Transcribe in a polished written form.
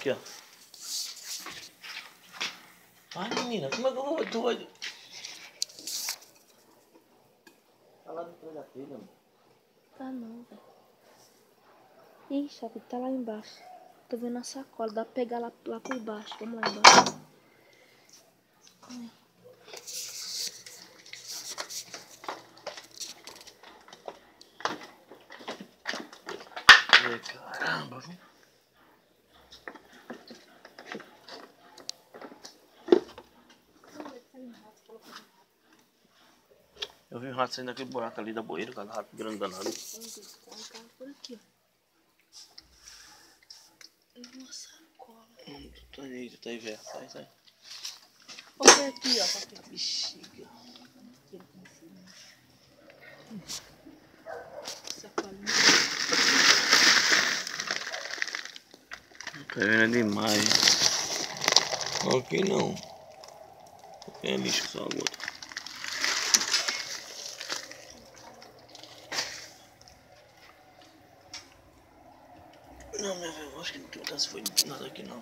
Aqui, ó. Ai, menina, como é que eu vou... Tu vai... Tá lá dentro da telha, mano. Tá não, velho. Ixi, a vida tá lá embaixo. Tô vendo a sacola, dá pra pegar lá por baixo. Vamos lá embaixo. Ai. Ai, caramba, viu? Eu vi um rato saindo daquele buraco ali da boeira, aquele rato grande danado. Vamos ver, tá um carro por aqui, ó. Uma sacola. Tu tá aí, velho. Sai, sai. Olha aqui, ó. Aqui, ó. Bexiga. Tira aqui em cima. Sacolinha. Tá vendo demais. Aqui não. Aqui é lixo só agora. Não, minha velho, acho que não tem foi nada aqui não.